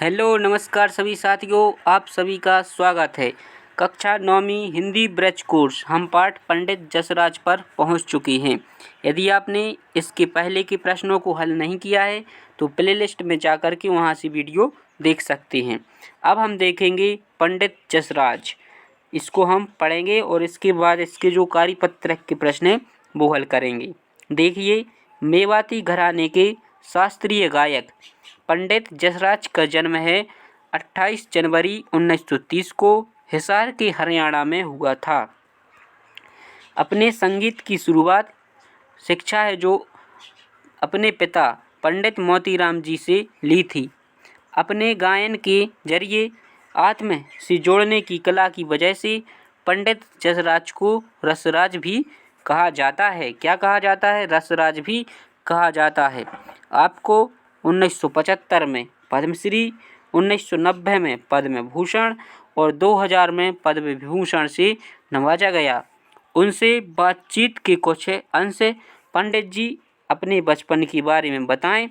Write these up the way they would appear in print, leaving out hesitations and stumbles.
Hello नमस्कार सभी साथियों, आप सभी का स्वागत है। कक्षा 9वीं हिंदी ब्रज कोर्स हम पाठ पंडित जसराज पर पहुंच चुके हैं। यदि आपने इसके पहले के प्रश्नों को हल नहीं किया है तो प्लेलिस्ट में जाकर के वहां से वीडियो देख सकते हैं। अब हम देखेंगे पंडित जसराज। इसको हम पढ़ेंगे और इसके बाद इसके जो कार्यपत्रक के प्रश्न हैं वो हल करेंगे। देखिए, मेवाती घराने के शास्त्रीय गायक पंडित जसराज का जन्म है 28 जनवरी 1930 को हिसार के हरियाणा में हुआ था। अपने संगीत की शुरुआत शिक्षा है जो अपने पिता पंडित मोतीराम जी से ली थी। अपने गायन के जरिए आत्म से जोड़ने की कला की वजह से पंडित जसराज को रसराज भी कहा जाता है। क्या कहा जाता है? रसराज भी कहा जाता है। आपको 1975 में पद्मश्री, 1990 में पद्म भूषण और 2000 में पद्म विभूषण से नवाजा गया। उनसे बातचीत के कुछ अंश पंडित जी अपने बचपन के बारे में बताएं।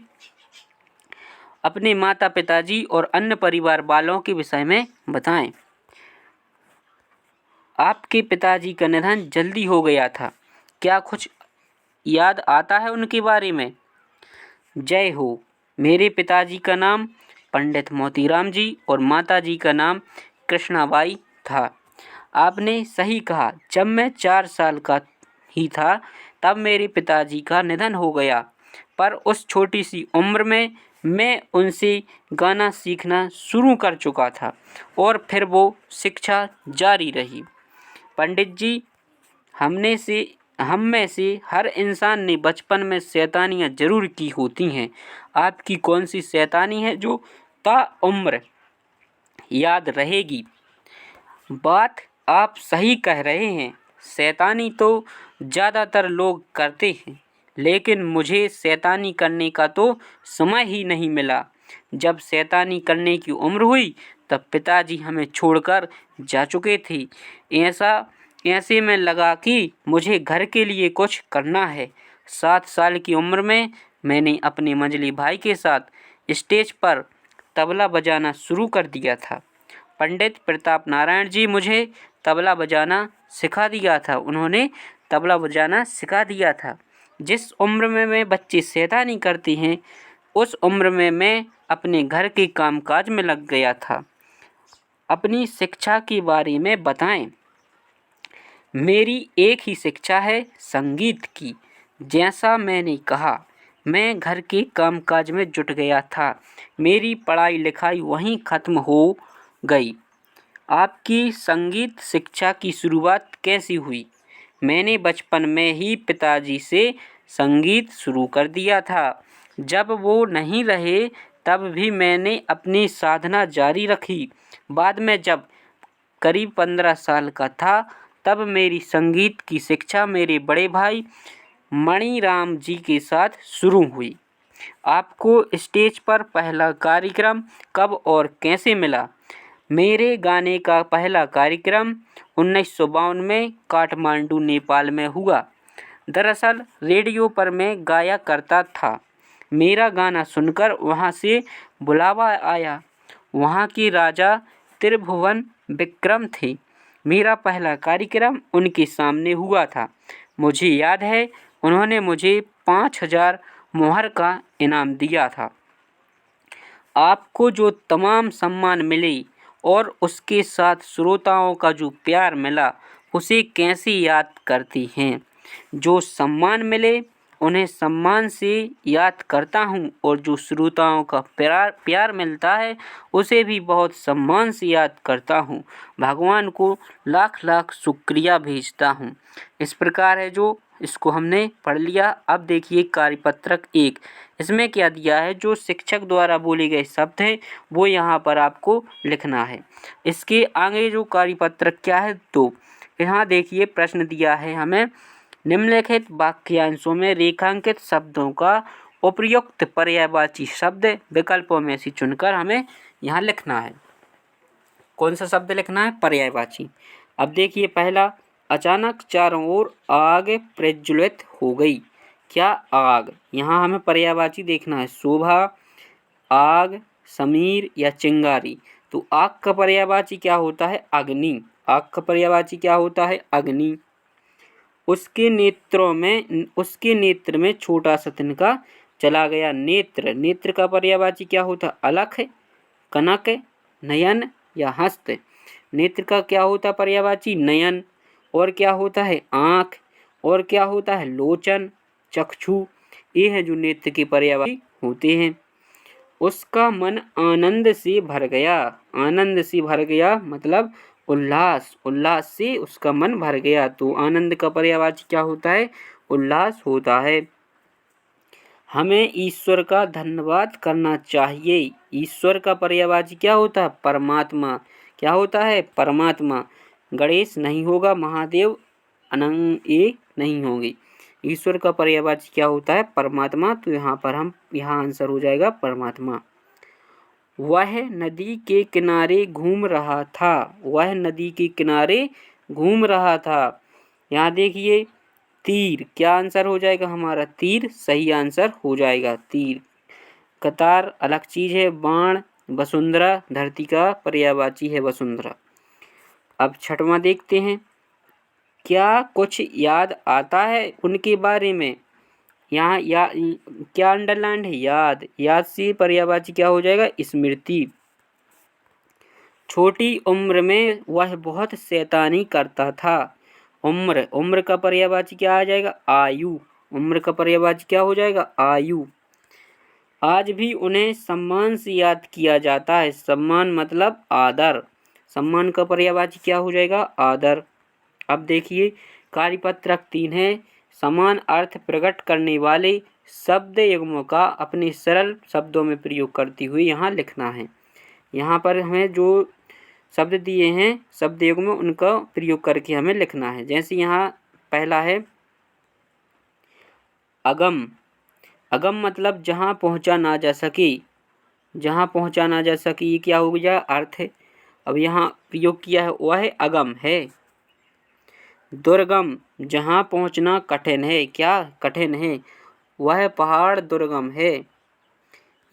अपने माता पिताजी और अन्य परिवार वालों के विषय में बताएं। आपके पिताजी का निधन जल्दी हो गया था, क्या कुछ याद आता है उनके बारे में? जय हो। मेरे पिताजी का नाम पंडित मोतीराम जी और माताजी का नाम कृष्णाबाई था। आपने सही कहा, जब मैं 4 साल का ही था तब मेरे पिताजी का निधन हो गया, पर उस छोटी सी उम्र में मैं उनसे गाना सीखना शुरू कर चुका था और फिर वो शिक्षा जारी रही। पंडित जी, हम में से हर इंसान ने बचपन में शैतानियाँ जरूर की होती हैं। आपकी कौन सी शैतानी है जो ताउम्र याद रहेगी? बात आप सही कह रहे हैं, शैतानी तो ज़्यादातर लोग करते हैं, लेकिन मुझे शैतानी करने का तो समय ही नहीं मिला। जब शैतानी करने की उम्र हुई तब पिताजी हमें छोड़कर जा चुके थे। ऐसे में लगा कि मुझे घर के लिए कुछ करना है। 7 साल की उम्र में मैंने अपने मंझली भाई के साथ स्टेज पर तबला बजाना शुरू कर दिया था। पंडित प्रताप नारायण जी मुझे तबला बजाना सिखा दिया था। उन्होंने तबला बजाना सिखा दिया था। जिस उम्र में बच्चे शैतानी करते हैं, उस उम्र में मैं अपने घर के कामकाज में लग गया था। अपनी शिक्षा के बारे में बताएं। मेरी एक ही शिक्षा है, संगीत की। जैसा मैंने कहा, मैं घर के कामकाज में जुट गया था। मेरी पढ़ाई लिखाई वहीं ख़त्म हो गई। आपकी संगीत शिक्षा की शुरुआत कैसी हुई? मैंने बचपन में ही पिताजी से संगीत शुरू कर दिया था। जब वो नहीं रहे तब भी मैंने अपनी साधना जारी रखी। बाद में जब करीब 15 साल का था तब मेरी संगीत की शिक्षा मेरे बड़े भाई मणिराम जी के साथ शुरू हुई। आपको स्टेज पर पहला कार्यक्रम कब और कैसे मिला? मेरे गाने का पहला कार्यक्रम 1952 में काठमांडू, नेपाल में हुआ। दरअसल रेडियो पर मैं गाया करता था। मेरा गाना सुनकर वहाँ से बुलावा आया। वहाँ के राजा त्रिभुवन विक्रम थे। मेरा पहला कार्यक्रम उनके सामने हुआ था। मुझे याद है, उन्होंने मुझे 5000 मोहर का इनाम दिया था। आपको जो तमाम सम्मान मिले और उसके साथ श्रोताओं का जो प्यार मिला, उसे कैसे याद करती हैं? जो सम्मान मिले उन्हें सम्मान से याद करता हूँ और जो श्रोताओं का प्यार मिलता है उसे भी बहुत सम्मान से याद करता हूँ। भगवान को लाख लाख शुक्रिया भेजता हूँ। इस प्रकार है जो इसको हमने पढ़ लिया। अब देखिए कार्यपत्रक 1। इसमें क्या दिया है? जो शिक्षक द्वारा बोले गए शब्द हैं वो यहाँ पर आपको लिखना है। इसके आगे जो कार्यपत्रक क्या है? 2। यहाँ देखिए प्रश्न दिया है हमें, निम्नलिखित वाक्यांशों में रेखांकित शब्दों का उपयुक्त पर्यायवाची शब्द विकल्पों में से चुनकर हमें यहाँ लिखना है। कौन सा शब्द लिखना है? पर्यायवाची। अब देखिए पहला, अचानक चारों ओर आग प्रज्वलित हो गई। क्या आग? यहाँ हमें पर्यायवाची देखना है। शोभा, आग, समीर या चिंगारी। तो आग का पर्यायवाची क्या होता है? अग्नि। आग का पर्यायवाची क्या होता है? अग्नि। उसके नेत्र में छोटा सा तिनका चला गया। नेत्र, नेत्र का पर्यायवाची क्या होता है? अलख, कनक, नयन या हस्त। नेत्र का क्या होता है पर्यायवाची? नयन। और क्या होता है? आँख। और क्या होता है? लोचन, चक्षु। ये है जो नेत्र के पर्यायवाची होते हैं। उसका मन आनंद से भर गया। आनंद से भर गया मतलब उल्लास, उल्लास से उसका मन भर गया। तो आनंद का पर्यायवाची क्या होता है? उल्लास होता है। हमें ईश्वर का धन्यवाद करना चाहिए। ईश्वर का पर्यायवाची क्या होता है? परमात्मा। क्या होता है? परमात्मा। गणेश नहीं होगा, महादेव अनंग ये नहीं होंगे। ईश्वर का पर्यायवाची क्या होता है? परमात्मा। तो यहाँ आंसर हो जाएगा परमात्मा। वह नदी के किनारे घूम रहा था। वह नदी के किनारे घूम रहा था। यहाँ देखिए तीर, क्या आंसर हो जाएगा हमारा? तीर सही आंसर हो जाएगा। तीर। कतार अलग चीज है। बाण, वसुंधरा, धरती का पर्यायवाची है वसुंधरा। अब छठवां देखते हैं। क्या कुछ याद आता है उनके बारे में? यहाँ क्या अंडरलाइन है? याद। याद से पर्यायवाची क्या हो जाएगा? स्मृति। छोटी उम्र में वह बहुत शैतानी करता था। उम्र, उम्र का पर्यायवाची क्या आ जाएगा? आयु। उम्र का पर्यायवाची क्या हो जाएगा? आयु। आज भी उन्हें सम्मान से याद किया जाता है। सम्मान मतलब आदर। सम्मान का पर्यायवाची क्या हो जाएगा? आदर। अब देखिए कार्यपत्रक 3 है। समान अर्थ प्रकट करने वाले शब्द युग्मों का अपने सरल शब्दों में प्रयोग करते हुए यहाँ लिखना है। यहाँ पर हमें जो शब्द दिए हैं शब्द युग्म में उनका प्रयोग करके हमें लिखना है। जैसे यहाँ पहला है अगम। अगम मतलब जहाँ पहुँचा ना जा सके। जहाँ पहुँचा ना जा सके ये क्या हो गया? अर्थ है। अब यहाँ प्रयोग किया है वह अगम है। दुर्गम, जहाँ पहुँचना कठिन है। क्या कठिन है? वह पहाड़ दुर्गम है।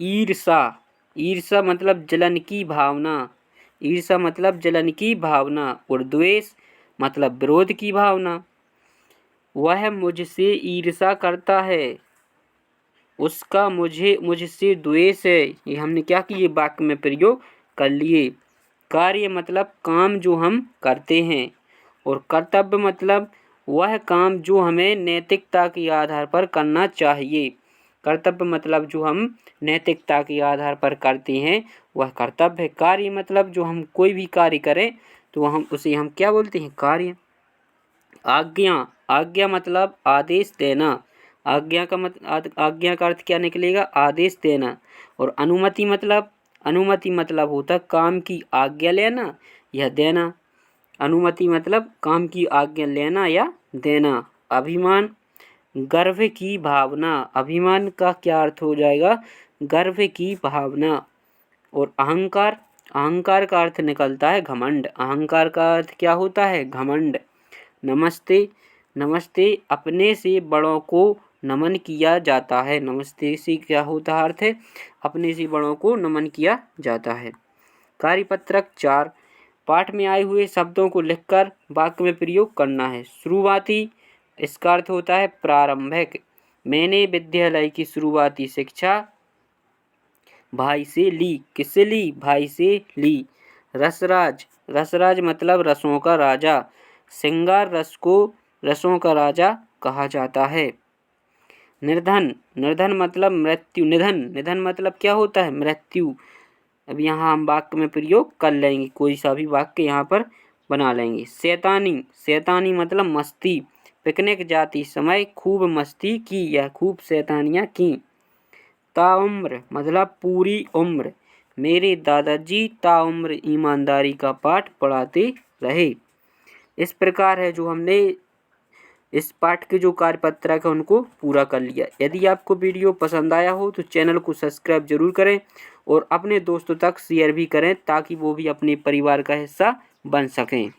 ईर्षा, ईर्षा मतलब जलन की भावना। ईर्षा मतलब जलन की भावना। और द्वेष मतलब विरोध की भावना। वह मुझसे ईर्षा करता है, उसका मुझसे द्वेष है। ये हमने क्या किए? वाक्य में प्रयोग कर लिए। कार्य मतलब काम जो हम करते हैं। और कर्तव्य मतलब वह काम जो हमें नैतिकता के आधार पर करना चाहिए। कर्तव्य मतलब जो हम नैतिकता के आधार पर करते हैं वह कर्तव्य है। कार्य मतलब जो हम कोई भी कार्य करें तो हम क्या बोलते हैं? कार्य। आज्ञा, आज्ञा मतलब आदेश देना। आज्ञा का अर्थ क्या निकलेगा? आदेश देना। और अनुमति मतलब होता है काम की आज्ञा लेना या देना। अनुमति मतलब काम की आज्ञा लेना या देना। अभिमान, गर्व की भावना। अभिमान का क्या अर्थ हो जाएगा? गर्व की भावना। और अहंकार, अहंकार का अर्थ निकलता है घमंड। अहंकार का अर्थ क्या होता है? घमंड। नमस्ते, नमस्ते अपने से बड़ों को नमन किया जाता है। नमस्ते से क्या होता है? अर्थ है अपने से बड़ों को नमन किया जाता है। कार्यपत्रक 4, पाठ में आए हुए शब्दों को लिखकर वाक्य में प्रयोग करना है। शुरुआती, इसका अर्थ होता है प्रारंभिक। मैंने विद्यालय की शुरुआती शिक्षा भाई से ली। किससे ली? भाई से ली। रसराज, रसराज मतलब रसों का राजा। श्रृंगार रस को रसों का राजा कहा जाता है। निर्धन, निर्धन मतलब मृत्यु। निधन, निधन मतलब क्या होता है? मृत्यु। अब यहाँ हम वाक्य में प्रयोग कर लेंगे, कोई सा भी वाक्य यहाँ पर बना लेंगे। शैतानी, शैतानी मतलब मस्ती। पिकनिक जाती समय खूब मस्ती की या खूब शैतानियाँ की। ताउम्र मतलब पूरी उम्र। मेरे दादाजी ताउम्र ईमानदारी का पाठ पढ़ाते रहे। इस प्रकार है जो हमने इस पाठ के जो कार्यपत्रक है उनको पूरा कर लिया। यदि आपको वीडियो पसंद आया हो तो चैनल को सब्सक्राइब जरूर करें और अपने दोस्तों तक शेयर भी करें ताकि वो भी अपने परिवार का हिस्सा बन सकें।